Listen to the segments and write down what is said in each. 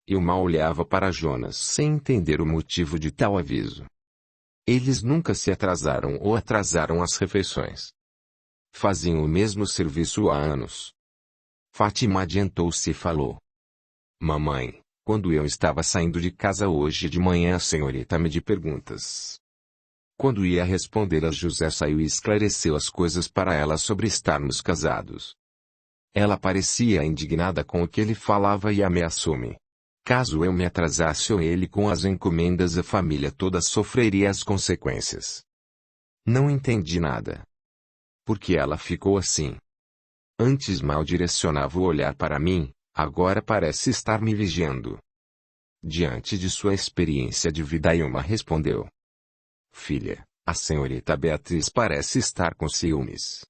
Eu mal olhava para Jonas sem entender o motivo de tal aviso. Eles nunca se atrasaram ou atrasaram as refeições. Faziam o mesmo serviço há anos. Fátima adiantou-se e falou. Mamãe, quando eu estava saindo de casa hoje de manhã a senhorita me de perguntas. Quando ia responder José saiu e esclareceu as coisas para ela sobre estarmos casados. Ela parecia indignada com o que ele falava e ameaçou-me. Caso eu me atrasasse ou ele com as encomendas a família toda sofreria as consequências. Não entendi nada. Por que ela ficou assim? Antes mal direcionava o olhar para mim, agora parece estar me vigiando. Diante de sua experiência de vida Ilma respondeu. Filha, a senhorita Beatriz parece estar com ciúmes.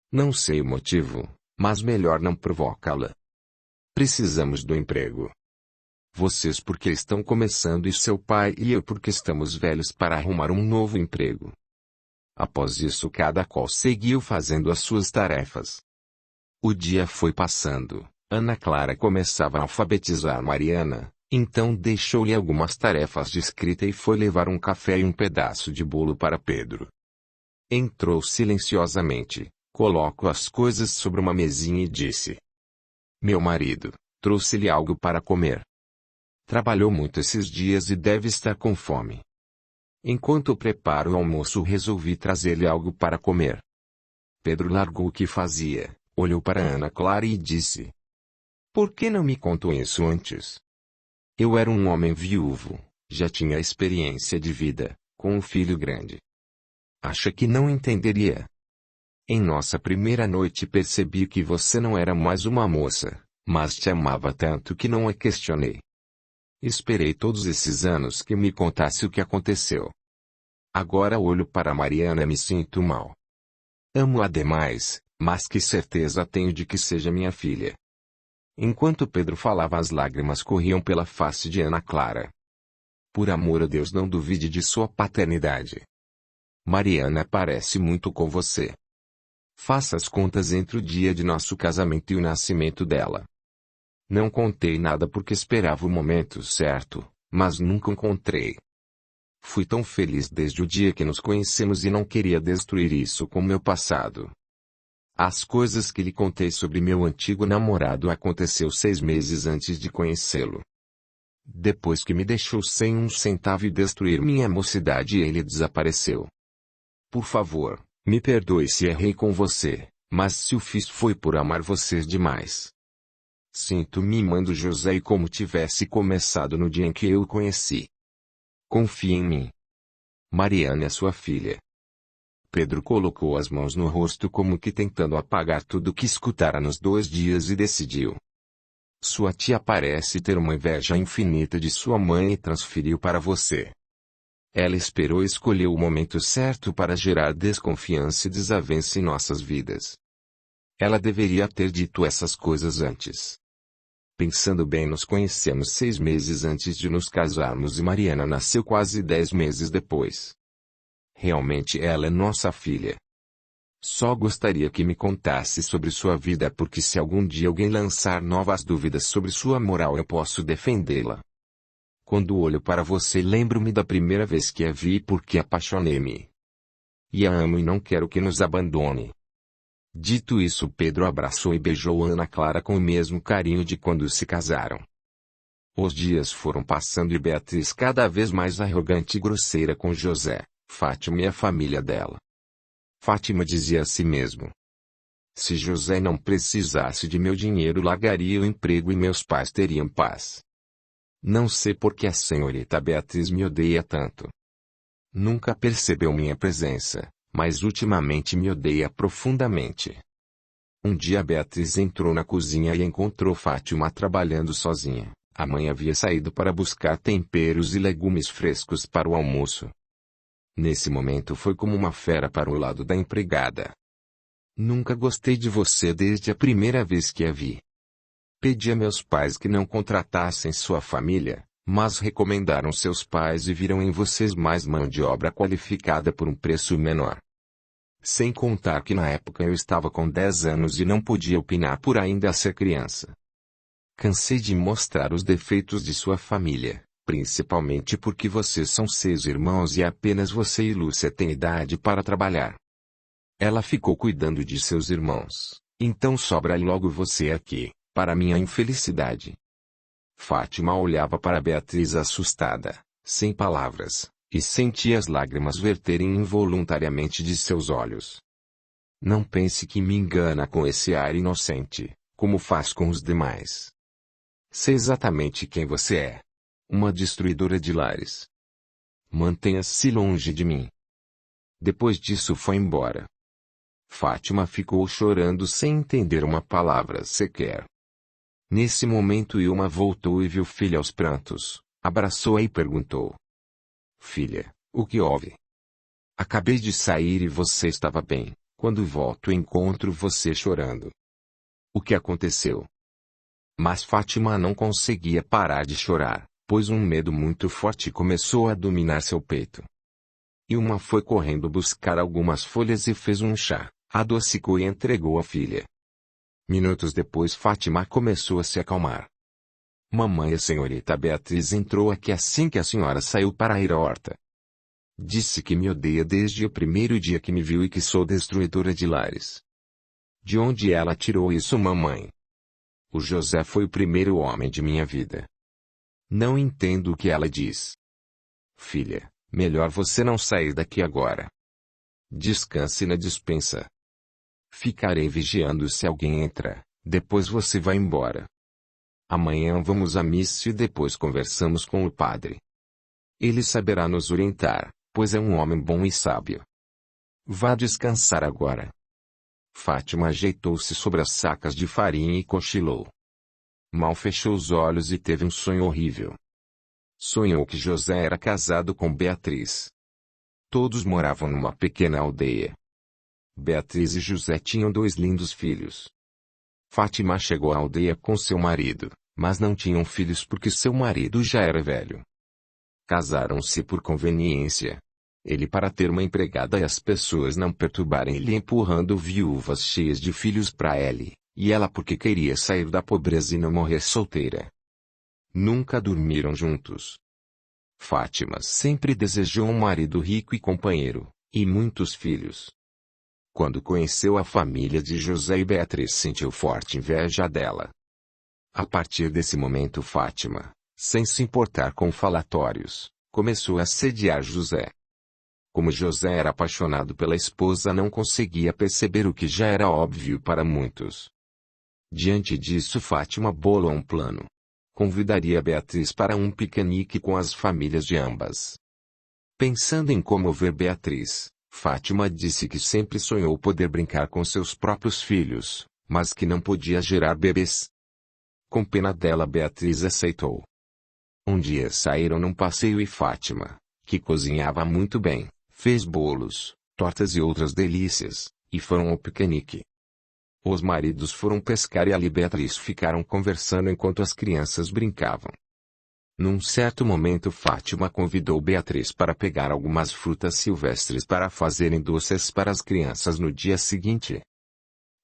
Não sei o motivo, mas melhor não provocá-la. Precisamos do emprego. Vocês porque estão começando e seu pai e eu porque estamos velhos para arrumar um novo emprego. Após isso cada qual seguiu fazendo as suas tarefas. O dia foi passando, Ana Clara começava a alfabetizar Mariana, então deixou-lhe algumas tarefas de escrita e foi levar um café e um pedaço de bolo para Pedro. Entrou silenciosamente, colocou as coisas sobre uma mesinha e disse. Meu marido, trouxe-lhe algo para comer. Trabalhou muito esses dias e deve estar com fome. Enquanto preparo o almoço resolvi trazer-lhe algo para comer. Pedro largou o que fazia, olhou para Ana Clara e disse. Por que não me contou isso antes? Eu era um homem viúvo, já tinha experiência de vida, com um filho grande. Acha que não entenderia? Em nossa primeira noite percebi que você não era mais uma moça, mas te amava tanto que não a questionei. Esperei todos esses anos que me contasse o que aconteceu. Agora olho para Mariana e me sinto mal. Amo-a demais, mas que certeza tenho de que seja minha filha. Enquanto Pedro falava as lágrimas corriam pela face de Ana Clara. Por amor a Deus não duvide de sua paternidade. Mariana parece muito com você. Faça as contas entre o dia de nosso casamento e o nascimento dela. Não contei nada porque esperava o momento certo, mas nunca encontrei. Fui tão feliz desde o dia que nos conhecemos e não queria destruir isso com meu passado. As coisas que lhe contei sobre meu antigo namorado aconteceu 6 meses antes de conhecê-lo. Depois que me deixou sem um centavo e destruir minha mocidade ele desapareceu. Por favor, me perdoe se errei com você, mas se o fiz foi por amar vocês demais. Sinto-me mimando José e como tivesse começado no dia em que eu o conheci. Confie em mim. Mariana é sua filha. Pedro colocou as mãos no rosto como que tentando apagar tudo o que escutara nos 2 dias e decidiu. Sua tia parece ter uma inveja infinita de sua mãe e transferiu para você. Ela esperou e escolheu o momento certo para gerar desconfiança e desavença em nossas vidas. Ela deveria ter dito essas coisas antes. Pensando bem nos conhecemos 6 meses antes de nos casarmos e Mariana nasceu quase 10 meses depois. Realmente ela é nossa filha. Só gostaria que me contasse sobre sua vida porque se algum dia alguém lançar novas dúvidas sobre sua moral eu posso defendê-la. Quando olho para você lembro-me da primeira vez que a vi porque apaixonei-me. E a amo e não quero que nos abandone. Dito isso Pedro abraçou e beijou Ana Clara com o mesmo carinho de quando se casaram. Os dias foram passando e Beatriz cada vez mais arrogante e grosseira com José, Fátima e a família dela. Fátima dizia a si mesmo. Se José não precisasse de meu dinheiro largaria o emprego e meus pais teriam paz. Não sei por que a senhorita Beatriz me odeia tanto. Nunca percebeu minha presença, mas ultimamente me odeia profundamente. Um dia Beatriz entrou na cozinha e encontrou Fátima trabalhando sozinha. A mãe havia saído para buscar temperos e legumes frescos para o almoço. Nesse momento foi como uma fera para o lado da empregada. Nunca gostei de você desde a primeira vez que a vi. Pedi a meus pais que não contratassem sua família, mas recomendaram seus pais e viram em vocês mais mão de obra qualificada por um preço menor. Sem contar que na época eu estava com 10 anos e não podia opinar por ainda ser criança. Cansei de mostrar os defeitos de sua família, principalmente porque vocês são 6 irmãos e apenas você e Lúcia têm idade para trabalhar. Ela ficou cuidando de seus irmãos, então sobra logo você aqui, para minha infelicidade. Fátima olhava para Beatriz assustada, sem palavras, e sentia as lágrimas verterem involuntariamente de seus olhos. Não pense que me engana com esse ar inocente, como faz com os demais. Sei exatamente quem você é. Uma destruidora de lares. Mantenha-se longe de mim. Depois disso foi embora. Fátima ficou chorando sem entender uma palavra sequer. Nesse momento Ilma voltou e viu filha aos prantos, abraçou-a e perguntou. Filha, o que houve? Acabei de sair e você estava bem, quando volto encontro você chorando. O que aconteceu? Mas Fátima não conseguia parar de chorar, pois um medo muito forte começou a dominar seu peito. Ilma foi correndo buscar algumas folhas e fez um chá, adocicou e entregou à filha. Minutos depois Fátima começou a se acalmar. Mamãe, a senhorita Beatriz entrou aqui assim que a senhora saiu para ir à horta. Disse que me odeia desde o primeiro dia que me viu e que sou destruidora de lares. De onde ela tirou isso, mamãe? O José foi o primeiro homem de minha vida. Não entendo o que ela diz. Filha, melhor você não sair daqui agora. Descanse na despensa. Ficarei vigiando se alguém entra, depois você vai embora. Amanhã vamos à missa e depois conversamos com o padre. Ele saberá nos orientar, pois é um homem bom e sábio. Vá descansar agora. Fátima ajeitou-se sobre as sacas de farinha e cochilou. Mal fechou os olhos e teve um sonho horrível. Sonhou que José era casado com Beatriz. Todos moravam numa pequena aldeia. Beatriz e José tinham 2 lindos filhos. Fátima chegou à aldeia com seu marido, mas não tinham filhos porque seu marido já era velho. Casaram-se por conveniência. Ele para ter uma empregada e as pessoas não perturbarem ele empurrando viúvas cheias de filhos para ele, e ela porque queria sair da pobreza e não morrer solteira. Nunca dormiram juntos. Fátima sempre desejou um marido rico e companheiro, e muitos filhos. Quando conheceu a família de José e Beatriz sentiu forte inveja dela. A partir desse momento Fátima, sem se importar com falatórios, começou a assediar José. Como José era apaixonado pela esposa, não conseguia perceber o que já era óbvio para muitos. Diante disso Fátima bolou um plano. Convidaria Beatriz para um piquenique com as famílias de ambas. Pensando em comover Beatriz, Fátima disse que sempre sonhou poder brincar com seus próprios filhos, mas que não podia gerar bebês. Com pena dela Beatriz aceitou. Um dia saíram num passeio e Fátima, que cozinhava muito bem, fez bolos, tortas e outras delícias, e foram ao piquenique. Os maridos foram pescar e ali Beatriz ficaram conversando enquanto as crianças brincavam. Num certo momento Fátima convidou Beatriz para pegar algumas frutas silvestres para fazerem doces para as crianças no dia seguinte.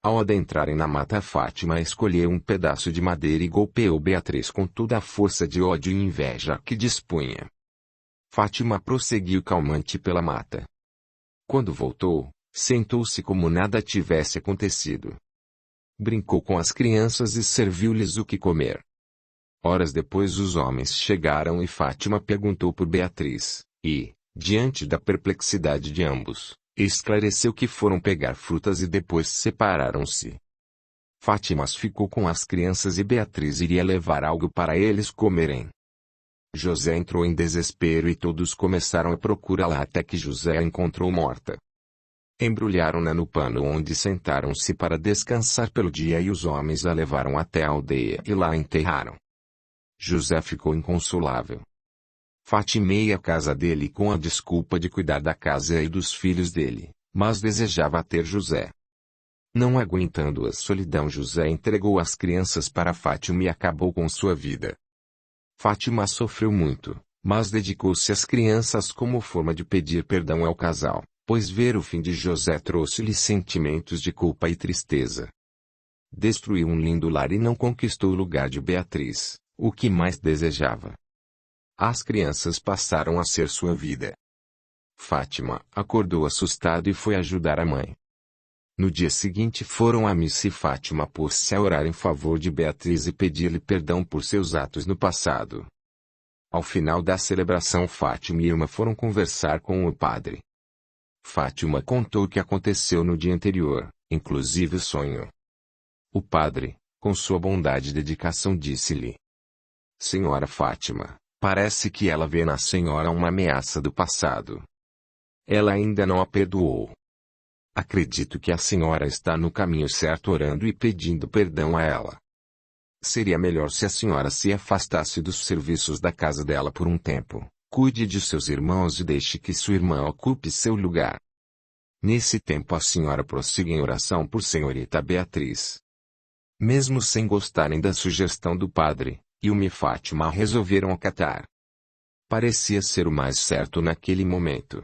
Ao adentrarem na mata Fátima escolheu um pedaço de madeira e golpeou Beatriz com toda a força de ódio e inveja que dispunha. Fátima prosseguiu calmante pela mata. Quando voltou, sentou-se como nada tivesse acontecido. Brincou com as crianças e serviu-lhes o que comer. Horas depois os homens chegaram e Fátima perguntou por Beatriz, e, diante da perplexidade de ambos, esclareceu que foram pegar frutas e depois separaram-se. Fátima ficou com as crianças e Beatriz iria levar algo para eles comerem. José entrou em desespero e todos começaram a procurá-la até que José a encontrou morta. Embrulharam-na no pano onde sentaram-se para descansar pelo dia e os homens a levaram até a aldeia e lá a enterraram. José ficou inconsolável. Fátima ia à casa dele com a desculpa de cuidar da casa e dos filhos dele, mas desejava ter José. Não aguentando a solidão, José entregou as crianças para Fátima e acabou com sua vida. Fátima sofreu muito, mas dedicou-se às crianças como forma de pedir perdão ao casal, pois ver o fim de José trouxe-lhe sentimentos de culpa e tristeza. Destruiu um lindo lar e não conquistou o lugar de Beatriz, o que mais desejava. As crianças passaram a ser sua vida. Fátima acordou assustada e foi ajudar a mãe. No dia seguinte foram à missa e Fátima pôs-se a orar em favor de Beatriz e pedir-lhe perdão por seus atos no passado. Ao final da celebração, Fátima e Irma foram conversar com o padre. Fátima contou o que aconteceu no dia anterior, inclusive o sonho. O padre, com sua bondade e dedicação, disse-lhe: Senhora Fátima, parece que ela vê na senhora uma ameaça do passado. Ela ainda não a perdoou. Acredito que a senhora está no caminho certo orando e pedindo perdão a ela. Seria melhor se a senhora se afastasse dos serviços da casa dela por um tempo, cuide de seus irmãos e deixe que sua irmã ocupe seu lugar. Nesse tempo a senhora prossiga em oração por senhorita Beatriz. Mesmo sem gostarem da sugestão do padre, Ilma e Fátima resolveram acatar. Parecia ser o mais certo naquele momento.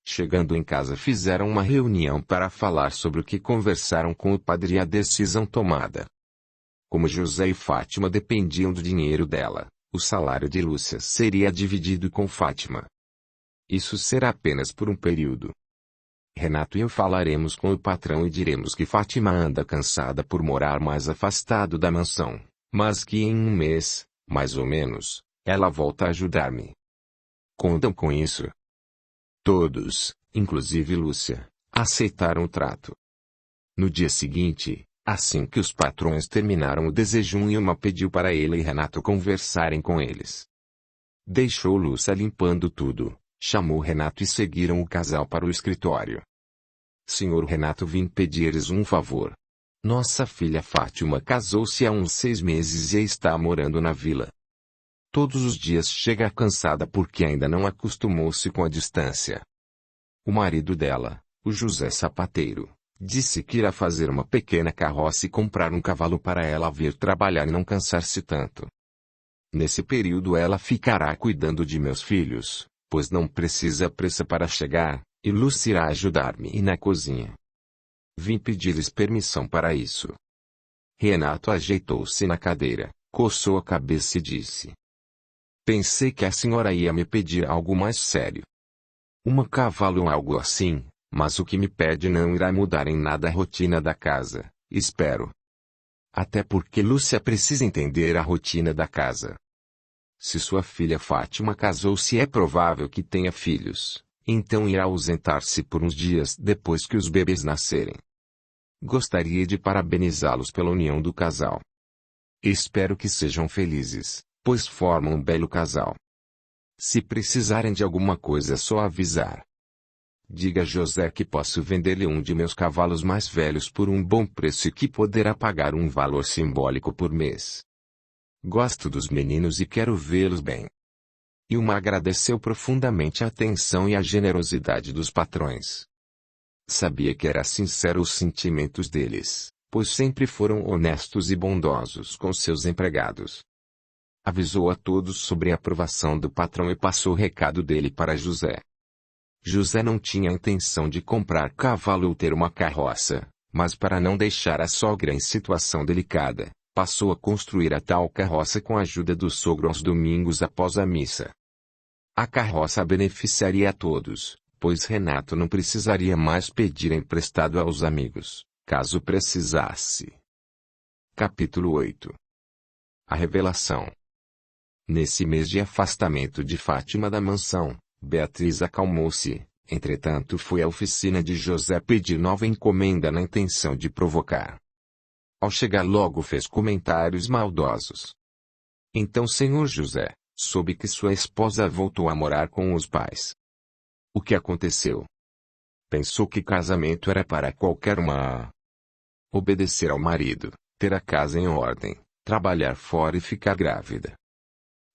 Chegando em casa fizeram uma reunião para falar sobre o que conversaram com o padre e a decisão tomada. Como José e Fátima dependiam do dinheiro dela, o salário de Lúcia seria dividido com Fátima. Isso será apenas por um período. Renato e eu falaremos com o patrão e diremos que Fátima anda cansada por morar mais afastado da mansão, mas que em um mês, mais ou menos, ela volta a ajudar-me. Contam com isso? Todos, inclusive Lúcia, aceitaram o trato. No dia seguinte, assim que os patrões terminaram o desejum, Ilma pediu para ele e Renato conversarem com eles. Deixou Lúcia limpando tudo, chamou Renato e seguiram o casal para o escritório. Senhor Renato, vim pedir-lhes um favor. Nossa filha Fátima casou-se há uns 6 meses e está morando na vila. Todos os dias chega cansada porque ainda não acostumou-se com a distância. O marido dela, o José Sapateiro, disse que irá fazer uma pequena carroça e comprar um cavalo para ela vir trabalhar e não cansar-se tanto. Nesse período ela ficará cuidando de meus filhos, pois não precisa pressa para chegar, e Lúcia irá ajudar-me na cozinha. Vim pedir-lhes permissão para isso. Renato ajeitou-se na cadeira, coçou a cabeça e disse: Pensei que a senhora ia me pedir algo mais sério. Uma cavalo ou algo assim, mas o que me pede não irá mudar em nada a rotina da casa, espero. Até porque Lúcia precisa entender a rotina da casa. Se sua filha Fátima casou-se, é provável que tenha filhos, então irá ausentar-se por uns dias depois que os bebês nascerem. Gostaria de parabenizá-los pela união do casal. Espero que sejam felizes, pois formam um belo casal. Se precisarem de alguma coisa é só avisar. Diga a José que posso vender-lhe um de meus cavalos mais velhos por um bom preço e que poderá pagar um valor simbólico por mês. Gosto dos meninos e quero vê-los bem. Ilma agradeceu profundamente a atenção e a generosidade dos patrões. Sabia que era sincero os sentimentos deles, pois sempre foram honestos e bondosos com seus empregados. Avisou a todos sobre a aprovação do patrão e passou o recado dele para José. José não tinha a intenção de comprar cavalo ou ter uma carroça, mas para não deixar a sogra em situação delicada, passou a construir a tal carroça com a ajuda do sogro aos domingos após a missa. A carroça beneficiaria a todos, pois Renato não precisaria mais pedir emprestado aos amigos, caso precisasse. Capítulo 8. A revelação. Nesse mês de afastamento de Fátima da mansão, Beatriz acalmou-se, entretanto foi à oficina de José pedir nova encomenda na intenção de provocar. Ao chegar logo fez comentários maldosos. Então senhor José, soube que sua esposa voltou a morar com os pais. O que aconteceu? Pensou que casamento era para qualquer uma. Obedecer ao marido, ter a casa em ordem, trabalhar fora e ficar grávida.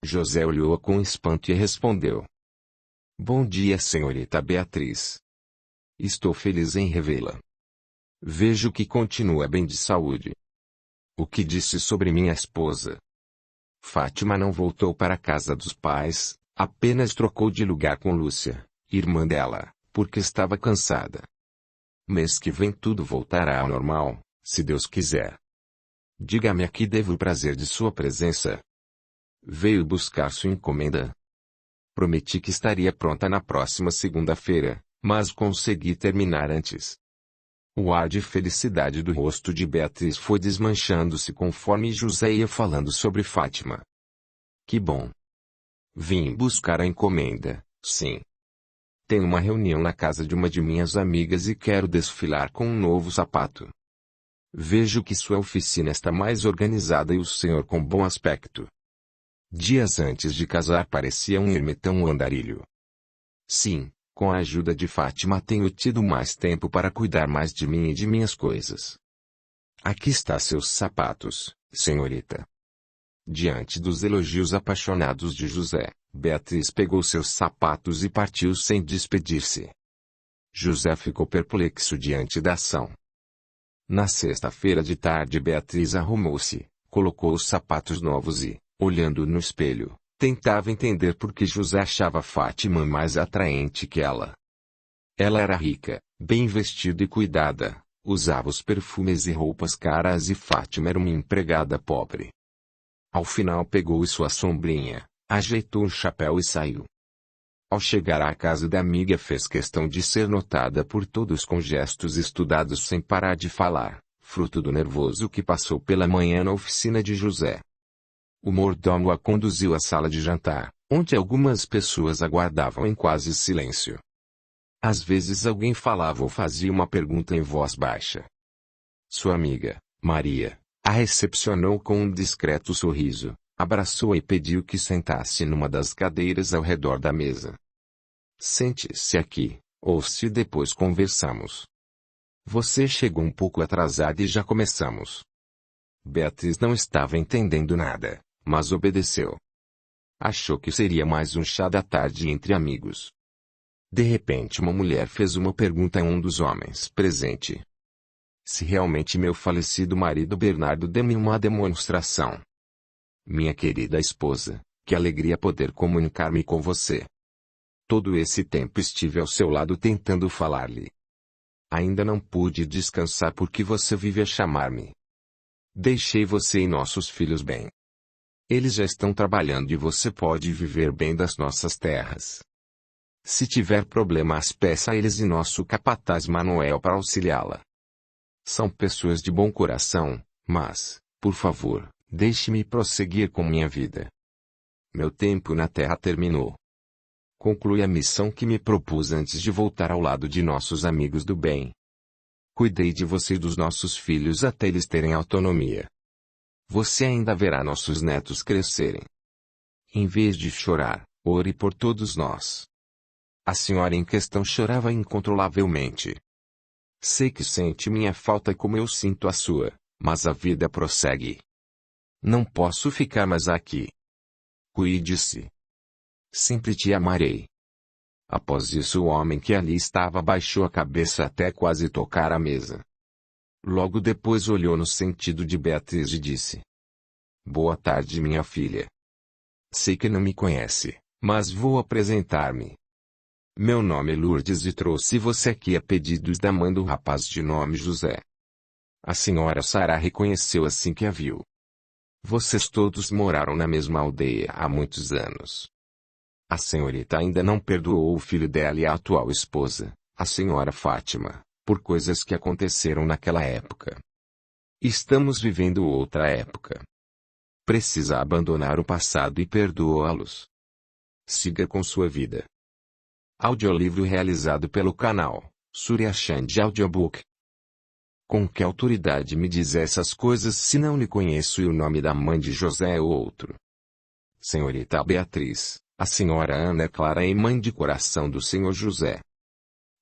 José olhou-a com espanto e respondeu: Bom dia, senhorita Beatriz. Estou feliz em revê-la. Vejo que continua bem de saúde. O que disse sobre minha esposa? Fátima não voltou para a casa dos pais, apenas trocou de lugar com Lúcia, irmã dela, porque estava cansada. Mês que vem tudo voltará ao normal, Se Deus quiser. Diga-me a que devo o prazer de sua presença. Veio buscar sua encomenda. Prometi que estaria pronta na próxima segunda-feira, mas consegui terminar antes. O ar de felicidade do rosto de Beatriz foi desmanchando-se conforme José ia falando sobre Fátima. Que bom! Vim buscar a encomenda, sim. Tenho uma reunião na casa de uma de minhas amigas e quero desfilar com um novo sapato. Vejo que sua oficina está mais organizada e o senhor com bom aspecto. Dias antes de casar parecia um ermitão andarilho. Sim, com a ajuda de Fátima tenho tido mais tempo para cuidar mais de mim e de minhas coisas. Aqui está seus sapatos, senhorita. Diante dos elogios apaixonados de José, Beatriz pegou seus sapatos e partiu sem despedir-se. José ficou perplexo diante da ação. Na sexta-feira de tarde Beatriz arrumou-se, colocou os sapatos novos e, olhando no espelho, tentava entender por que José achava Fátima mais atraente que ela. Ela era rica, bem vestida e cuidada, usava os perfumes e roupas caras e Fátima era uma empregada pobre. Ao final pegou sua sombrinha, ajeitou o chapéu e saiu. Ao chegar à casa da amiga fez questão de ser notada por todos com gestos estudados sem parar de falar, fruto do nervoso que passou pela manhã na oficina de José. O mordomo a conduziu à sala de jantar, onde algumas pessoas aguardavam em quase silêncio. Às vezes alguém falava ou fazia uma pergunta em voz baixa. Sua amiga, Maria, a recepcionou com um discreto sorriso, abraçou-a e pediu que sentasse numa das cadeiras ao redor da mesa. Sente-se aqui, ou se depois conversamos. Você chegou um pouco atrasada e já começamos. Beatriz não estava entendendo nada, mas obedeceu. Achou que seria mais um chá da tarde entre amigos. De repente uma mulher fez uma pergunta a um dos homens presente. Se realmente meu falecido marido Bernardo deu-me uma demonstração. Minha querida esposa, que alegria poder comunicar-me com você. Todo esse tempo estive ao seu lado tentando falar-lhe. Ainda não pude descansar porque você vive a chamar-me. Deixei você e nossos filhos bem. Eles já estão trabalhando e você pode viver bem das nossas terras. Se tiver problemas peça a eles e nosso capataz Manuel para auxiliá-la. São pessoas de bom coração, mas, por favor, deixe-me prosseguir com minha vida. Meu tempo na terra terminou. Conclui a missão que me propus antes de voltar ao lado de nossos amigos do bem. Cuidei de você e dos nossos filhos até eles terem autonomia. Você ainda verá nossos netos crescerem. Em vez de chorar, ore por todos nós. A senhora em questão chorava incontrolavelmente. Sei que sente minha falta como eu sinto a sua, mas a vida prossegue. Não posso ficar mais aqui. Cuide-se. Sempre te amarei. Após isso o homem que ali estava baixou a cabeça até quase tocar a mesa. Logo depois olhou no sentido de Beatriz e disse: Boa tarde, minha filha. Sei que não me conhece, mas vou apresentar-me. Meu nome é Lourdes e trouxe você aqui a pedidos da mãe do rapaz de nome José. A senhora Sara reconheceu assim que a viu. Vocês todos moraram na mesma aldeia há muitos anos. A senhorita ainda não perdoou o filho dela e a atual esposa, a senhora Fátima, por coisas que aconteceram naquela época. Estamos vivendo outra época. Precisa abandonar o passado e perdoá-los. Siga com sua vida. Audiolivro realizado pelo canal Surya Chand Audiobook. Com que autoridade me diz essas coisas se não lhe conheço e o nome da mãe de José é outro? Senhorita Beatriz, a senhora Ana Clara é mãe de coração do senhor José.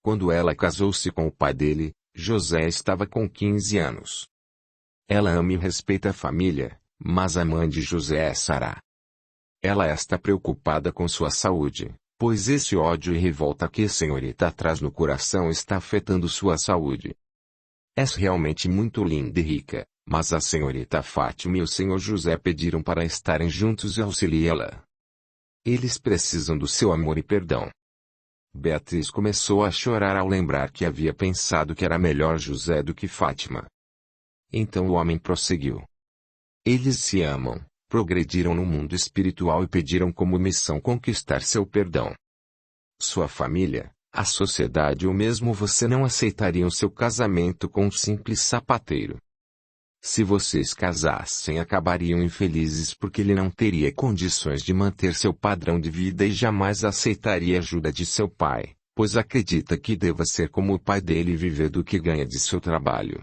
Quando ela casou-se com o pai dele, José estava com 15 anos. Ela ama e respeita a família, mas a mãe de José é Sara. Ela está preocupada com sua saúde, pois esse ódio e revolta que a senhorita traz no coração está afetando sua saúde. És realmente muito linda e rica, mas a senhorita Fátima e o senhor José pediram para estarem juntos e auxiliá-la. Eles precisam do seu amor e perdão. Beatriz começou a chorar ao lembrar que havia pensado que era melhor José do que Fátima. Então o homem prosseguiu. Eles se amam, progrediram no mundo espiritual e pediram como missão conquistar seu perdão. Sua família, a sociedade ou mesmo você não aceitariam seu casamento com um simples sapateiro. Se vocês casassem, acabariam infelizes porque ele não teria condições de manter seu padrão de vida e jamais aceitaria a ajuda de seu pai, pois acredita que deva ser como o pai dele e viver do que ganha de seu trabalho.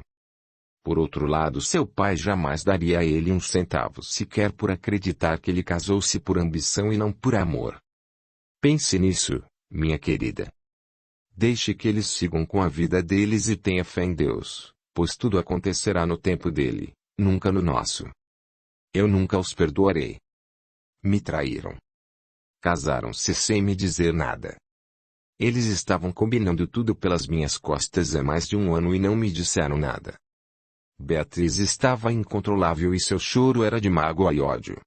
Por outro lado, seu pai jamais daria a ele um centavo sequer por acreditar que ele casou-se por ambição e não por amor. Pense nisso, minha querida. Deixe que eles sigam com a vida deles e tenha fé em Deus, pois tudo acontecerá no tempo dele, nunca no nosso. Eu nunca os perdoarei. Me traíram. Casaram-se sem me dizer nada. Eles estavam combinando tudo pelas minhas costas há mais de 1 ano e não me disseram nada. Beatriz estava incontrolável e seu choro era de mágoa e ódio.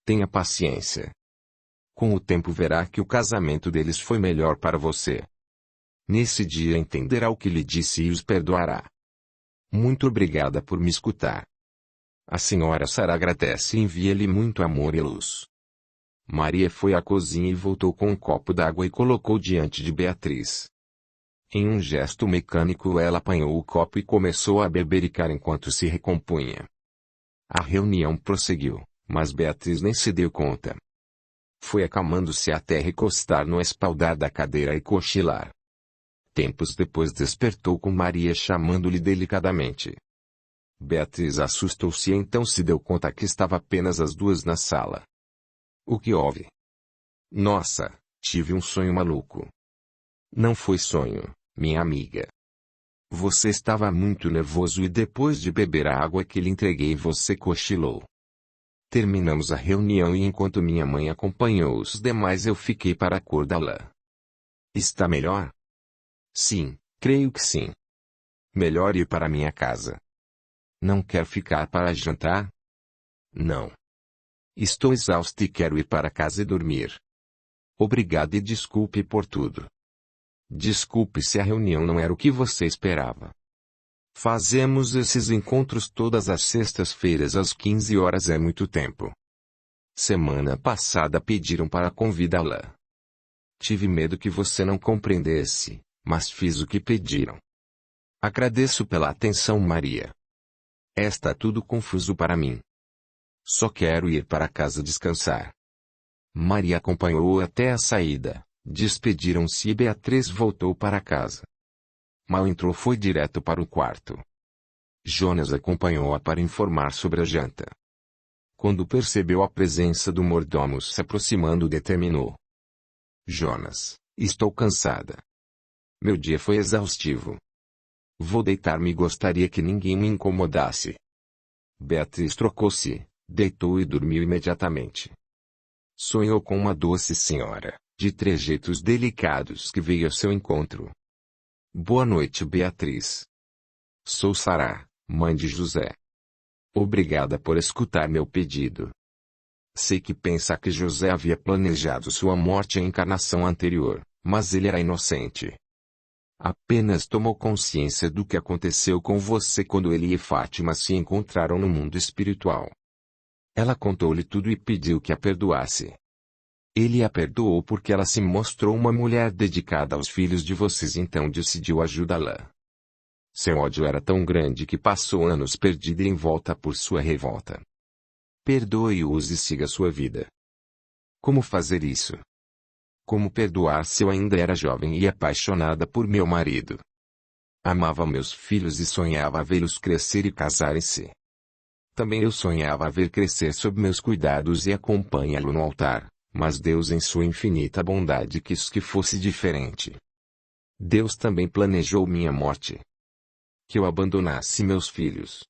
Tenha paciência. Com o tempo verá que o casamento deles foi melhor para você. Nesse dia entenderá o que lhe disse e os perdoará. Muito obrigada por me escutar. A senhora Sara agradece e envia-lhe muito amor e luz. Maria foi à cozinha e voltou com um copo d'água e colocou diante de Beatriz. Em um gesto mecânico ela apanhou o copo e começou a bebericar enquanto se recompunha. A reunião prosseguiu, mas Beatriz nem se deu conta. Foi acalmando-se até recostar no espaldar da cadeira e cochilar. Tempos depois despertou com Maria chamando-lhe delicadamente. Beatriz assustou-se e então se deu conta que estava apenas as duas na sala. O que houve? Nossa, tive um sonho maluco. Não foi sonho, minha amiga. Você estava muito nervoso e depois de beber a água que lhe entreguei você cochilou. Terminamos a reunião e enquanto minha mãe acompanhou os demais eu fiquei para acordá-la. Está melhor? Sim, creio que sim. Melhor ir para minha casa. Não quer ficar para jantar? Não. Estou exausto e quero ir para casa e dormir. Obrigado e desculpe por tudo. Desculpe se a reunião não era o que você esperava. Fazemos esses encontros todas as sextas-feiras às 15 horas é muito tempo. Semana passada pediram para convidá-la. Tive medo que você não compreendesse, mas fiz o que pediram. Agradeço pela atenção, Maria. Está tudo confuso para mim. Só quero ir para casa descansar. Maria acompanhou-o até a saída, despediram-se e Beatriz voltou para casa. Mal entrou foi direto para o quarto. Jonas acompanhou-a para informar sobre a janta. Quando percebeu a presença do mordomo se aproximando determinou. Jonas, estou cansada. Meu dia foi exaustivo. Vou deitar-me e gostaria que ninguém me incomodasse. Beatriz trocou-se, deitou e dormiu imediatamente. Sonhou com uma doce senhora, de trejeitos delicados que veio ao seu encontro. Boa noite, Beatriz. Sou Sara, mãe de José. Obrigada por escutar meu pedido. Sei que pensa que José havia planejado sua morte em encarnação anterior, mas ele era inocente. Apenas tomou consciência do que aconteceu com você quando ele e Fátima se encontraram no mundo espiritual. Ela contou-lhe tudo e pediu que a perdoasse. Ele a perdoou porque ela se mostrou uma mulher dedicada aos filhos de vocês, então decidiu ajudá-la. Seu ódio era tão grande que passou anos perdido em volta por sua revolta. Perdoe-os e siga sua vida. Como fazer isso? Como perdoar se eu ainda era jovem e apaixonada por meu marido? Amava meus filhos e sonhava vê-los crescer e casarem-se. Também eu sonhava ver crescer sob meus cuidados e acompanhá-lo no altar, mas Deus em sua infinita bondade quis que fosse diferente. Deus também planejou minha morte. Que eu abandonasse meus filhos.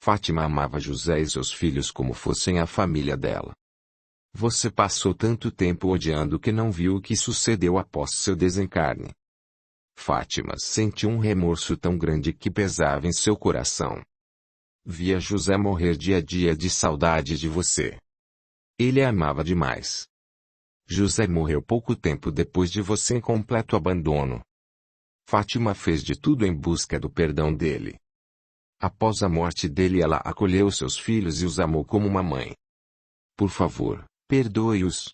Fátima amava José e seus filhos como fossem a família dela. Você passou tanto tempo odiando que não viu o que sucedeu após seu desencarne. Fátima sentiu um remorso tão grande que pesava em seu coração. Via José morrer dia a dia de saudade de você. Ele a amava demais. José morreu pouco tempo depois de você em completo abandono. Fátima fez de tudo em busca do perdão dele. Após a morte dele, ela acolheu seus filhos e os amou como uma mãe. Por favor, perdoe-os.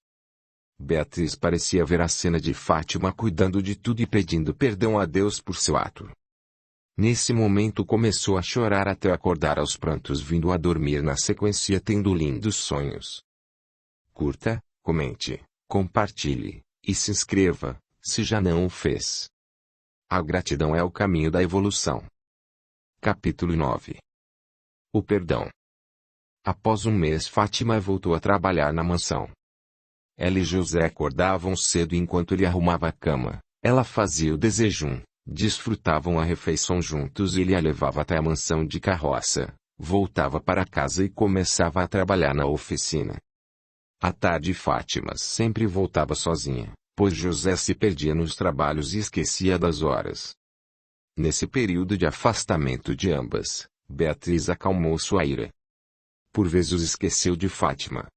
Beatriz parecia ver a cena de Fátima cuidando de tudo e pedindo perdão a Deus por seu ato. Nesse momento começou a chorar até acordar aos prantos, vindo a dormir na sequência, tendo lindos sonhos. Curta, comente, compartilhe, e se inscreva, se já não o fez. A gratidão é o caminho da evolução. Capítulo 9. O perdão. Após um mês, Fátima voltou a trabalhar na mansão. Ela e José acordavam cedo enquanto ele arrumava a cama. Ela fazia o desjejum, desfrutavam a refeição juntos e ele a levava até a mansão de carroça, voltava para casa e começava a trabalhar na oficina. À tarde, Fátima sempre voltava sozinha, pois José se perdia nos trabalhos e esquecia das horas. Nesse período de afastamento de ambas, Beatriz acalmou sua ira. Por vezes esqueceu de Fátima.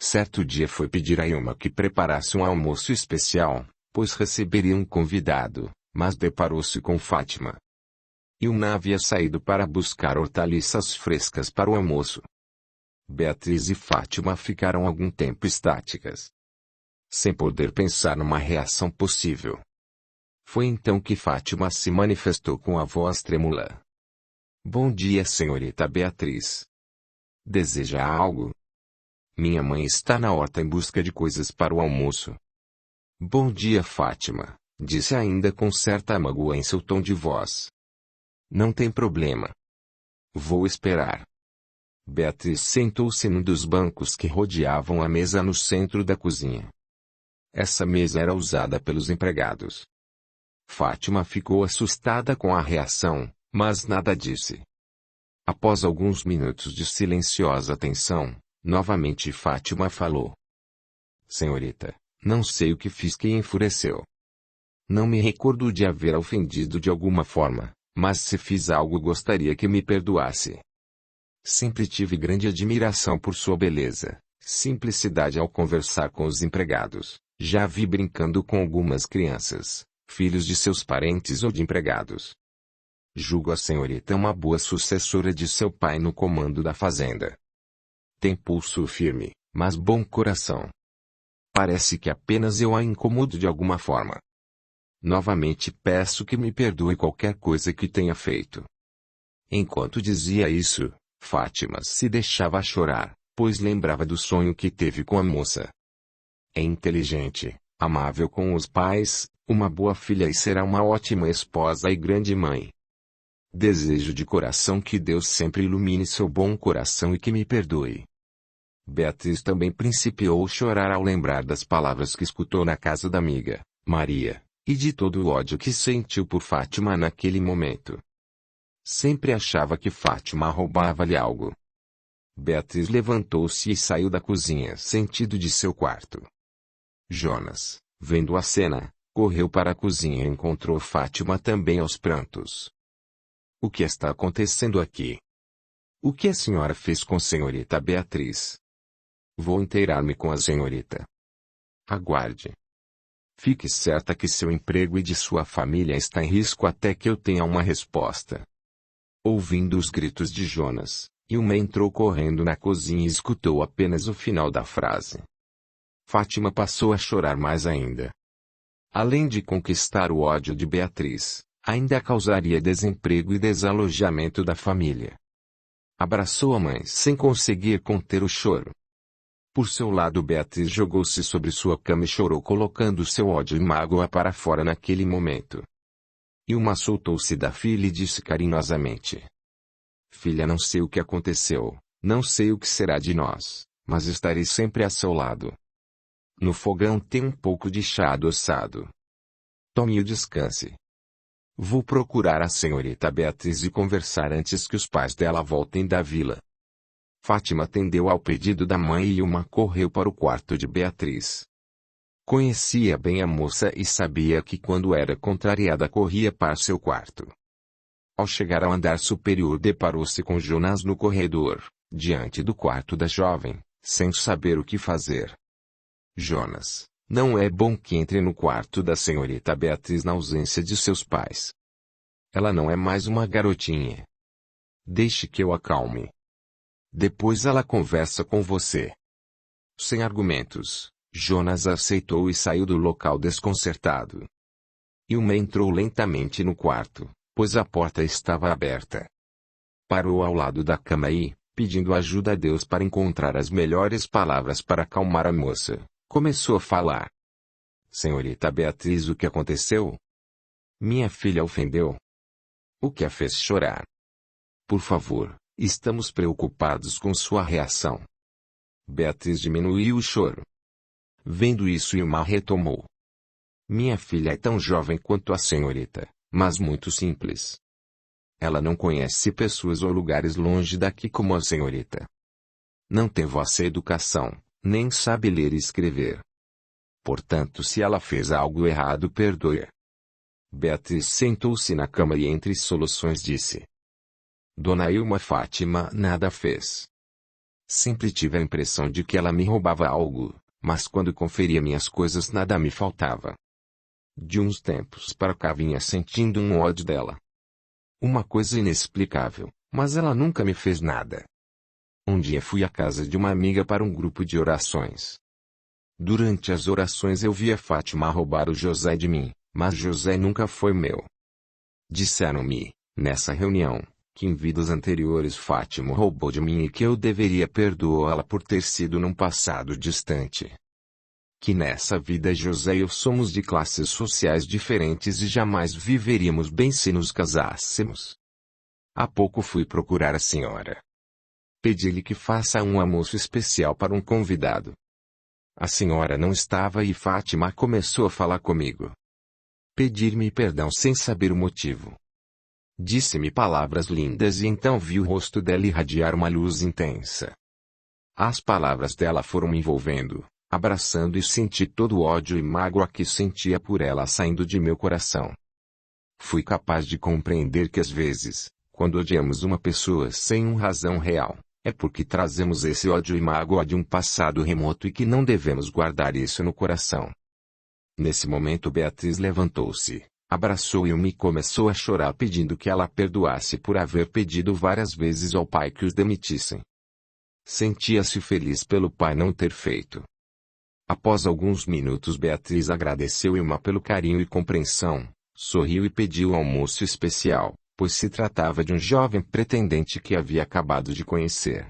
Certo dia foi pedir a Ilma que preparasse um almoço especial, pois receberia um convidado, mas deparou-se com Fátima. Ilma havia saído para buscar hortaliças frescas para o almoço. Beatriz e Fátima ficaram algum tempo estáticas, sem poder pensar numa reação possível. Foi então que Fátima se manifestou com a voz trêmula. Bom dia, senhorita Beatriz. Deseja algo? Minha mãe está na horta em busca de coisas para o almoço. Bom dia, Fátima, disse ainda com certa mágoa em seu tom de voz. Não tem problema. Vou esperar. Beatriz sentou-se num dos bancos que rodeavam a mesa no centro da cozinha. Essa mesa era usada pelos empregados. Fátima ficou assustada com a reação, mas nada disse. Após alguns minutos de silenciosa tensão, novamente Fátima falou. Senhorita, não sei o que fiz que enfureceu. Não me recordo de haver ofendido de alguma forma, mas se fiz algo gostaria que me perdoasse. Sempre tive grande admiração por sua beleza, simplicidade ao conversar com os empregados. Já vi brincando com algumas crianças, filhos de seus parentes ou de empregados. Julgo a senhorita uma boa sucessora de seu pai no comando da fazenda. Tem pulso firme, mas bom coração. Parece que apenas eu a incomodo de alguma forma. Novamente peço que me perdoe qualquer coisa que tenha feito. Enquanto dizia isso, Fátima se deixava chorar, pois lembrava do sonho que teve com a moça. É inteligente, amável com os pais, uma boa filha e será uma ótima esposa e grande mãe. Desejo de coração que Deus sempre ilumine seu bom coração e que me perdoe. Beatriz também principiou a chorar ao lembrar das palavras que escutou na casa da amiga, Maria, e de todo o ódio que sentiu por Fátima naquele momento. Sempre achava que Fátima roubava-lhe algo. Beatriz levantou-se e saiu da cozinha sentido de seu quarto. Jonas, vendo a cena, correu para a cozinha e encontrou Fátima também aos prantos. O que está acontecendo aqui? O que a senhora fez com a senhorita Beatriz? Vou inteirar-me com a senhorita. Aguarde. Fique certa que seu emprego e de sua família está em risco até que eu tenha uma resposta. Ouvindo os gritos de Jonas, Ilma entrou correndo na cozinha e escutou apenas o final da frase. Fátima passou a chorar mais ainda. Além de conquistar o ódio de Beatriz, ainda causaria desemprego e desalojamento da família. Abraçou a mãe sem conseguir conter o choro. Por seu lado, Beatriz jogou-se sobre sua cama e chorou, colocando seu ódio e mágoa para fora naquele momento. Ilma soltou-se da filha e disse carinhosamente: Filha, não sei o que aconteceu, não sei o que será de nós, mas estarei sempre a seu lado. No fogão tem um pouco de chá adoçado. Tome e descanse. Vou procurar a senhorita Beatriz e conversar antes que os pais dela voltem da vila. Fátima atendeu ao pedido da mãe e Ilma correu para o quarto de Beatriz. Conhecia bem a moça e sabia que quando era contrariada corria para seu quarto. Ao chegar ao andar superior deparou-se com Jonas no corredor, diante do quarto da jovem, sem saber o que fazer. Jonas, não é bom que entre no quarto da senhorita Beatriz na ausência de seus pais. Ela não é mais uma garotinha. Deixe que eu acalme. Depois ela conversa com você. Sem argumentos, Jonas aceitou e saiu do local desconcertado. Ilma entrou lentamente no quarto, pois a porta estava aberta. Parou ao lado da cama e, pedindo ajuda a Deus para encontrar as melhores palavras para acalmar a moça, começou a falar. Senhorita Beatriz, o que aconteceu? Minha filha ofendeu? O que a fez chorar? Por favor, estamos preocupados com sua reação. Beatriz diminuiu o choro. Vendo isso, Ilma retomou. Minha filha é tão jovem quanto a senhorita, mas muito simples. Ela não conhece pessoas ou lugares longe daqui como a senhorita. Não tem vossa educação, nem sabe ler e escrever. Portanto, se ela fez algo errado, perdoe-a. Beatriz sentou-se na cama e entre soluções disse. Dona Ilma Fátima nada fez. Sempre tive a impressão de que ela me roubava algo, mas quando conferia minhas coisas nada me faltava. De uns tempos para cá vinha sentindo um ódio dela. Uma coisa inexplicável, mas ela nunca me fez nada. Um dia fui à casa de uma amiga para um grupo de orações. Durante as orações eu via Fátima roubar o José de mim, mas José nunca foi meu. Disseram-me, nessa reunião, que em vidas anteriores Fátima roubou de mim e que eu deveria perdoá-la por ter sido num passado distante. Que nessa vida José e eu somos de classes sociais diferentes e jamais viveríamos bem se nos casássemos. Há pouco fui procurar a senhora. Pedi-lhe que faça um almoço especial para um convidado. A senhora não estava e Fátima começou a falar comigo. Pedir-me perdão sem saber o motivo. Disse-me palavras lindas e então vi o rosto dela irradiar uma luz intensa. As palavras dela foram me envolvendo, abraçando e senti todo o ódio e mágoa que sentia por ela saindo de meu coração. Fui capaz de compreender que às vezes, quando odiamos uma pessoa sem uma razão real, é porque trazemos esse ódio e mágoa de um passado remoto e que não devemos guardar isso no coração. Nesse momento Beatriz levantou-se, abraçou Ilma e começou a chorar pedindo que ela perdoasse por haver pedido várias vezes ao pai que os demitissem. Sentia-se feliz pelo pai não ter feito. Após alguns minutos Beatriz agradeceu Ilma pelo carinho e compreensão, sorriu e pediu um almoço especial, pois se tratava de um jovem pretendente que havia acabado de conhecer.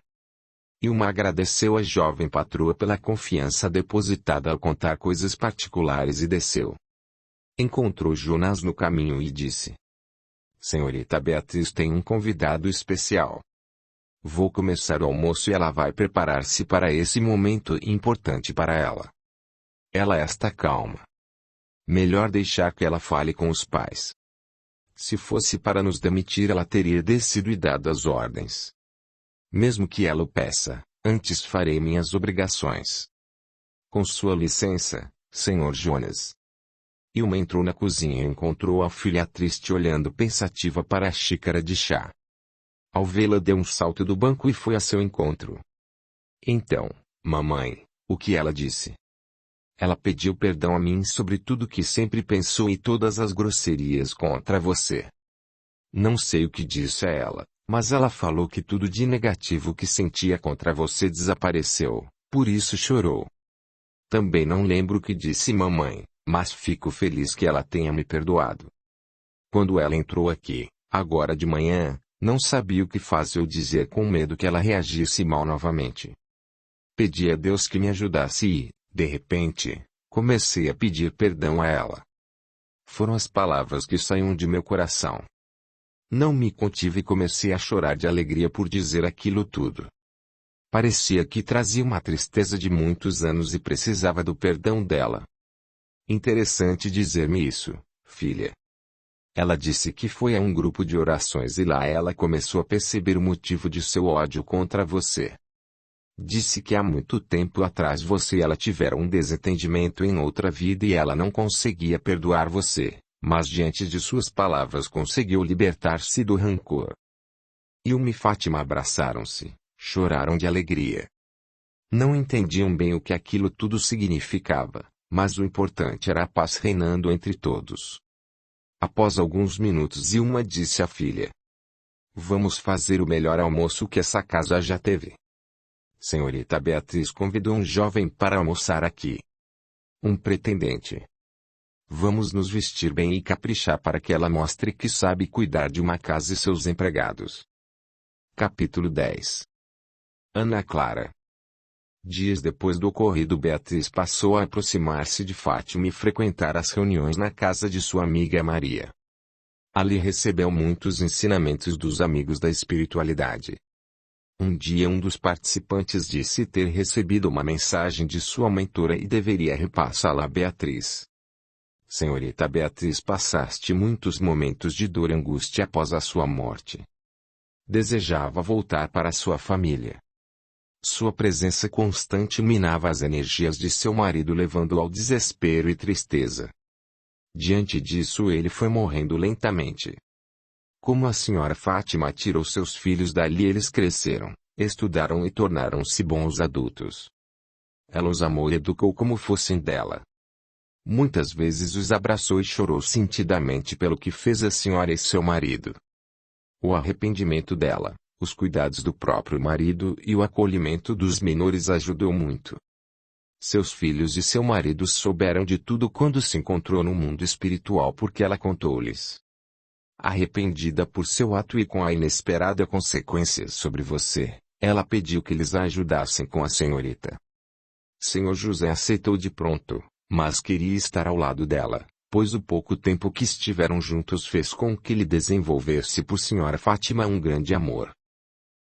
Ilma agradeceu a jovem patroa pela confiança depositada ao contar coisas particulares e desceu. Encontrou Jonas no caminho e disse. Senhorita Beatriz tem um convidado especial. Vou começar o almoço e ela vai preparar-se para esse momento importante para ela. Ela está calma. Melhor deixar que ela fale com os pais. Se fosse para nos demitir ela teria descido e dado as ordens. Mesmo que ela o peça, antes farei minhas obrigações. Com sua licença, Sr. Jonas. Ilma entrou na cozinha e encontrou a filha triste olhando pensativa para a xícara de chá. Ao vê-la deu um salto do banco e foi a seu encontro. Então, mamãe, o que ela disse? Ela pediu perdão a mim sobre tudo que sempre pensou e todas as grosserias contra você. Não sei o que disse a ela, mas ela falou que tudo de negativo que sentia contra você desapareceu, por isso chorou. Também não lembro o que disse mamãe, mas fico feliz que ela tenha me perdoado. Quando ela entrou aqui, agora de manhã, não sabia o que fazer ou dizer com medo que ela reagisse mal novamente. Pedi a Deus que me ajudasse e, de repente, comecei a pedir perdão a ela. Foram as palavras que saíram de meu coração. Não me contive e comecei a chorar de alegria por dizer aquilo tudo. Parecia que trazia uma tristeza de muitos anos e precisava do perdão dela. Interessante dizer-me isso, filha. Ela disse que foi a um grupo de orações e lá ela começou a perceber o motivo de seu ódio contra você. Disse que há muito tempo atrás você e ela tiveram um desentendimento em outra vida e ela não conseguia perdoar você, mas diante de suas palavras conseguiu libertar-se do rancor. Ilma e Fátima abraçaram-se, choraram de alegria. Não entendiam bem o que aquilo tudo significava, mas o importante era a paz reinando entre todos. Após alguns minutos Ilma disse à filha. Vamos fazer o melhor almoço que essa casa já teve. Senhorita Beatriz convidou um jovem para almoçar aqui. Um pretendente. Vamos nos vestir bem e caprichar para que ela mostre que sabe cuidar de uma casa e seus empregados. Capítulo 10. Ana Clara. Dias depois do ocorrido, Beatriz passou a aproximar-se de Fátima e frequentar as reuniões na casa de sua amiga Maria. Ali recebeu muitos ensinamentos dos amigos da espiritualidade. Um dia um dos participantes disse ter recebido uma mensagem de sua mentora e deveria repassá-la a Beatriz. Senhorita Beatriz, passaste muitos momentos de dor e angústia após a sua morte. Desejava voltar para sua família. Sua presença constante minava as energias de seu marido, levando-o ao desespero e tristeza. Diante disso, ele foi morrendo lentamente. Como a senhora Fátima tirou seus filhos dali, eles cresceram, estudaram e tornaram-se bons adultos. Ela os amou e educou como fossem dela. Muitas vezes os abraçou e chorou sentidamente pelo que fez a senhora e seu marido. O arrependimento dela, os cuidados do próprio marido e o acolhimento dos menores ajudou muito. Seus filhos e seu marido souberam de tudo quando se encontrou no mundo espiritual, porque ela contou-lhes. Arrependida por seu ato e com a inesperada consequência sobre você, ela pediu que eles a ajudassem com a senhorita. Senhor José aceitou de pronto, mas queria estar ao lado dela, pois o pouco tempo que estiveram juntos fez com que lhe desenvolvesse por senhora Fátima um grande amor.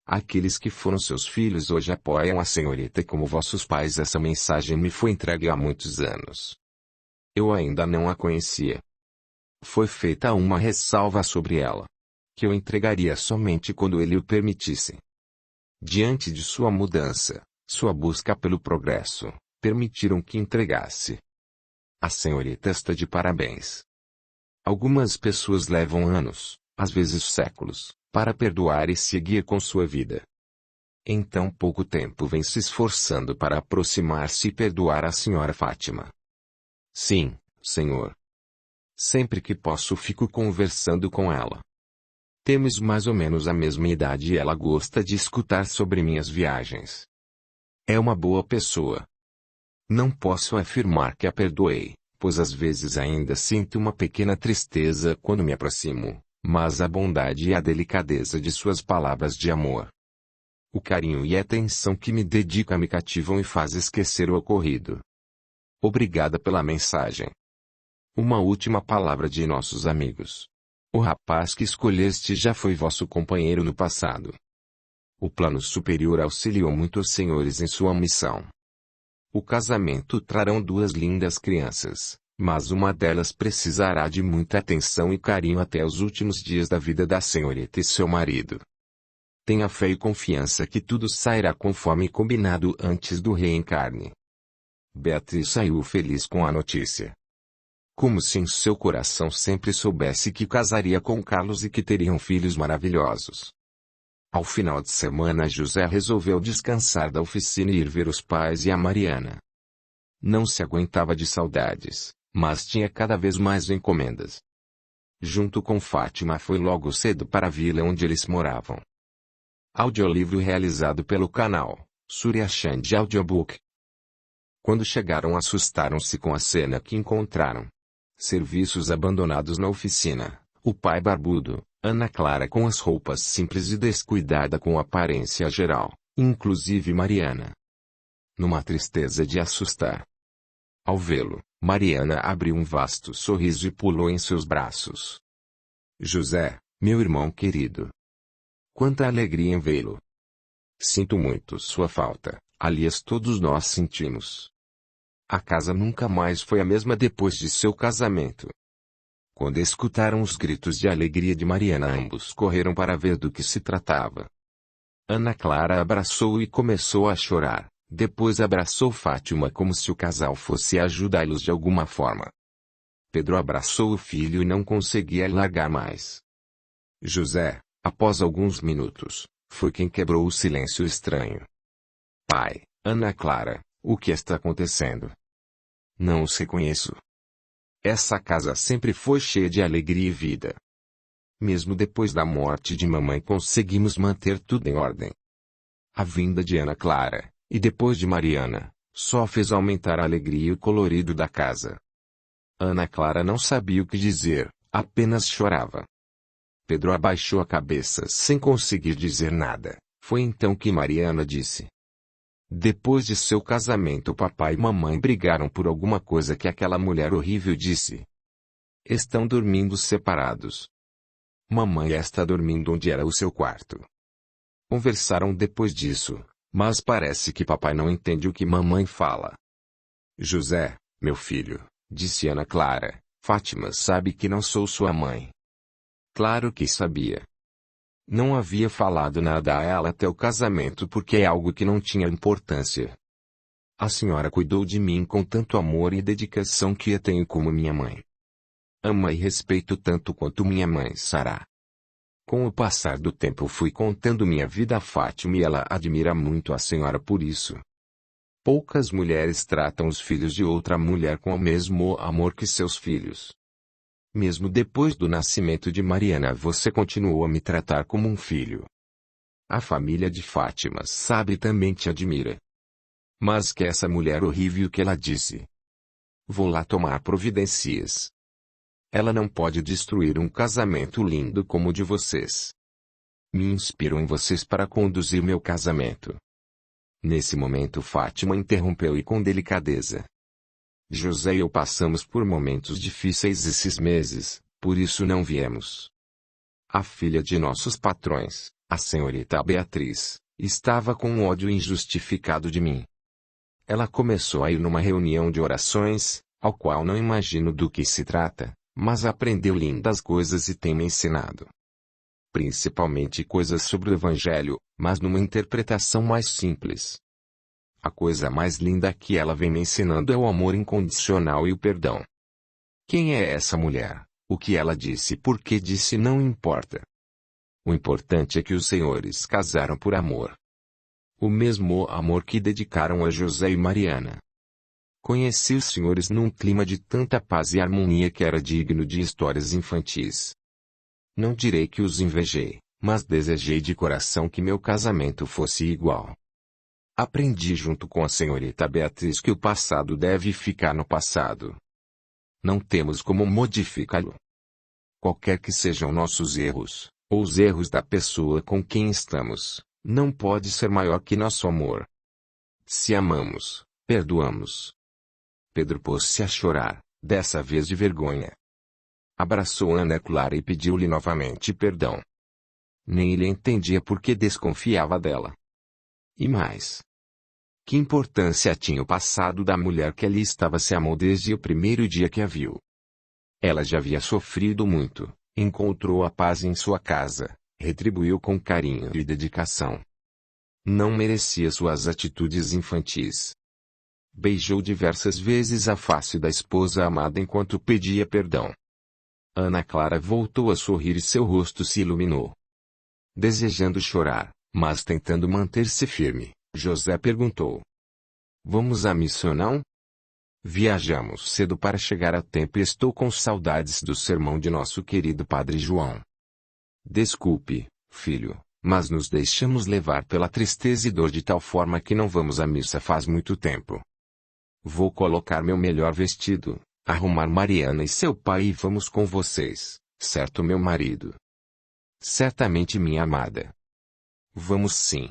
Aqueles que foram seus filhos hoje apoiam a senhorita como vossos pais. Essa mensagem me foi entregue há muitos anos. Eu ainda não a conhecia. Foi feita uma ressalva sobre ela, que eu entregaria somente quando ele o permitisse. Diante de sua mudança, sua busca pelo progresso, permitiram que entregasse. A senhorita está de parabéns. Algumas pessoas levam anos, às vezes séculos, para perdoar e seguir com sua vida. Em tão pouco tempo vem se esforçando para aproximar-se e perdoar a senhora Fátima. Sim, senhor. Sempre que posso fico conversando com ela. Temos mais ou menos a mesma idade e ela gosta de escutar sobre minhas viagens. É uma boa pessoa. Não posso afirmar que a perdoei, pois às vezes ainda sinto uma pequena tristeza quando me aproximo, mas a bondade e a delicadeza de suas palavras de amor, o carinho e a atenção que me dedica me cativam e faz esquecer o ocorrido. Obrigada pela mensagem. Uma última palavra de nossos amigos. O rapaz que escolheste já foi vosso companheiro no passado. O plano superior auxiliou muito os senhores em sua missão. O casamento trarão duas lindas crianças, mas uma delas precisará de muita atenção e carinho até os últimos dias da vida da senhorita e seu marido. Tenha fé e confiança que tudo sairá conforme combinado antes do reencarne. Beatriz saiu feliz com a notícia. Como se em seu coração sempre soubesse que casaria com Carlos e que teriam filhos maravilhosos. Ao final de semana, José resolveu descansar da oficina e ir ver os pais e a Mariana. Não se aguentava de saudades, mas tinha cada vez mais encomendas. Junto com Fátima foi logo cedo para a vila onde eles moravam. Audiolivro realizado pelo canal Surya Chand Audiobook. Quando chegaram, assustaram-se com a cena que encontraram. Serviços abandonados na oficina, o pai barbudo, Ana Clara com as roupas simples e descuidada com a aparência geral, inclusive Mariana. Numa tristeza de assustar. Ao vê-lo, Mariana abriu um vasto sorriso e pulou em seus braços. José, meu irmão querido. Quanta alegria em vê-lo. Sinto muito sua falta, aliás todos nós sentimos. A casa nunca mais foi a mesma depois de seu casamento. Quando escutaram os gritos de alegria de Mariana, ambos correram para ver do que se tratava. Ana Clara abraçou-o e começou a chorar, depois abraçou Fátima como se o casal fosse ajudá-los de alguma forma. Pedro abraçou o filho e não conseguia largar mais. José, após alguns minutos, foi quem quebrou o silêncio estranho. Pai, Ana Clara, o que está acontecendo? Não os reconheço. Essa casa sempre foi cheia de alegria e vida. Mesmo depois da morte de mamãe conseguimos manter tudo em ordem. A vinda de Ana Clara, e depois de Mariana, só fez aumentar a alegria e o colorido da casa. Ana Clara não sabia o que dizer, apenas chorava. Pedro abaixou a cabeça sem conseguir dizer nada. Foi então que Mariana disse: depois de seu casamento, papai e mamãe brigaram por alguma coisa que aquela mulher horrível disse. Estão dormindo separados. Mamãe está dormindo onde era o seu quarto. Conversaram depois disso, mas parece que papai não entende o que mamãe fala. José, meu filho, disse Ana Clara, Fátima sabe que não sou sua mãe. Claro que sabia. Não havia falado nada a ela até o casamento porque é algo que não tinha importância. A senhora cuidou de mim com tanto amor e dedicação que a tenho como minha mãe. Ama e respeito tanto quanto minha mãe Sará. Com o passar do tempo fui contando minha vida a Fátima e ela admira muito a senhora por isso. Poucas mulheres tratam os filhos de outra mulher com o mesmo amor que seus filhos. Mesmo depois do nascimento de Mariana você continuou a me tratar como um filho. A família de Fátima sabe também te admira. Mas que essa mulher horrível que ela disse. Vou lá tomar providências. Ela não pode destruir um casamento lindo como o de vocês. Me inspiro em vocês para conduzir meu casamento. Nesse momento Fátima interrompeu e com delicadeza. José e eu passamos por momentos difíceis esses meses, por isso não viemos. A filha de nossos patrões, a senhorita Beatriz, estava com um ódio injustificado de mim. Ela começou a ir numa reunião de orações, ao qual não imagino do que se trata, mas aprendeu lindas coisas e tem me ensinado. Principalmente coisas sobre o Evangelho, mas numa interpretação mais simples. A coisa mais linda que ela vem me ensinando é o amor incondicional e o perdão. Quem é essa mulher? O que ela disse e por que disse não importa. O importante é que os senhores casaram por amor. O mesmo amor que dedicaram a José e Mariana. Conheci os senhores num clima de tanta paz e harmonia que era digno de histórias infantis. Não direi que os invejei, mas desejei de coração que meu casamento fosse igual. Aprendi junto com a senhorita Beatriz que o passado deve ficar no passado. Não temos como modificá-lo. Qualquer que sejam nossos erros, ou os erros da pessoa com quem estamos, não pode ser maior que nosso amor. Se amamos, perdoamos. Pedro pôs-se a chorar, dessa vez de vergonha. Abraçou Ana Clara e pediu-lhe novamente perdão. Nem ele entendia por que desconfiava dela. E mais. Que importância tinha o passado da mulher que ali estava se amou desde o primeiro dia que a viu. Ela já havia sofrido muito, encontrou a paz em sua casa, retribuiu com carinho e dedicação. Não merecia suas atitudes infantis. Beijou diversas vezes a face da esposa amada enquanto pedia perdão. Ana Clara voltou a sorrir e seu rosto se iluminou. Desejando chorar, mas tentando manter-se firme, José perguntou: vamos à missa ou não? Viajamos cedo para chegar a tempo e estou com saudades do sermão de nosso querido Padre João. Desculpe, filho, mas nos deixamos levar pela tristeza e dor de tal forma que não vamos à missa faz muito tempo. Vou colocar meu melhor vestido, arrumar Mariana e seu pai e vamos com vocês, certo, meu marido? Certamente, minha amada. Vamos sim.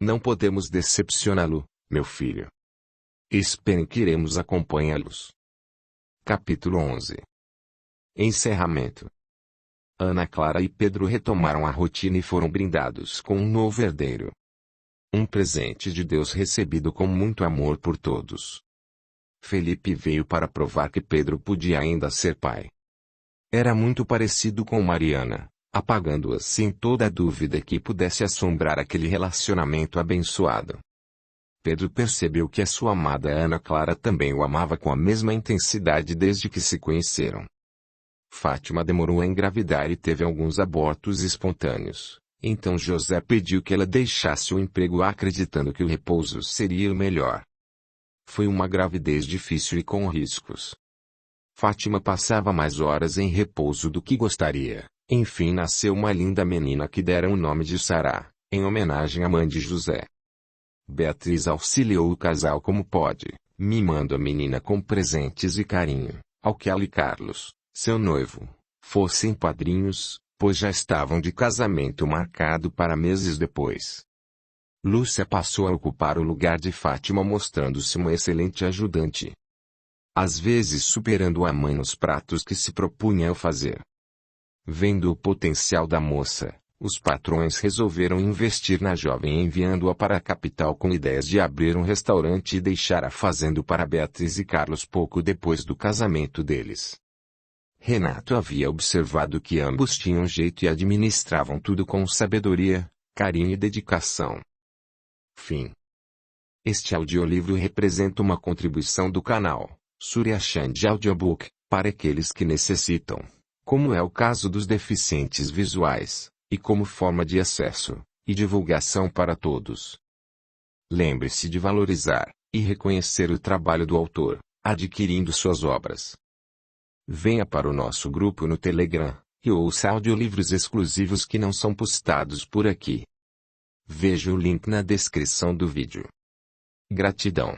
Não podemos decepcioná-lo, meu filho. Esperem que iremos acompanhá-los. Capítulo 11. Encerramento. Ana Clara e Pedro retomaram a rotina e foram brindados com um novo herdeiro. Um presente de Deus recebido com muito amor por todos. Felipe veio para provar que Pedro podia ainda ser pai. Era muito parecido com Mariana, apagando assim toda a dúvida que pudesse assombrar aquele relacionamento abençoado. Pedro percebeu que a sua amada Ana Clara também o amava com a mesma intensidade desde que se conheceram. Fátima demorou a engravidar e teve alguns abortos espontâneos, então José pediu que ela deixasse o emprego acreditando que o repouso seria o melhor. Foi uma gravidez difícil e com riscos. Fátima passava mais horas em repouso do que gostaria, Enfim nasceu uma linda menina que deram o nome de Sará, em homenagem à mãe de José. Beatriz auxiliou o casal como pôde, mimando a menina com presentes e carinho, ao que ela e Carlos, seu noivo, fossem padrinhos, pois já estavam de casamento marcado para meses depois. Lúcia passou a ocupar o lugar de Fátima mostrando-se uma excelente ajudante. Às vezes superando a mãe nos pratos que se propunha a fazer. Vendo o potencial da moça, os patrões resolveram investir na jovem enviando-a para a capital com ideias de abrir um restaurante e deixar a fazenda para Beatriz e Carlos pouco depois do casamento deles. Renato havia observado que ambos tinham jeito e administravam tudo com sabedoria, carinho e dedicação. Fim. Este audiolivro representa uma contribuição do canal Surya Chand Audiobook, para aqueles que necessitam, como é o caso dos deficientes visuais, e como forma de acesso e divulgação para todos. Lembre-se de valorizar e reconhecer o trabalho do autor, adquirindo suas obras. Venha para o nosso grupo no Telegram, e ouça audiolivros exclusivos que não são postados por aqui. Veja o link na descrição do vídeo. Gratidão.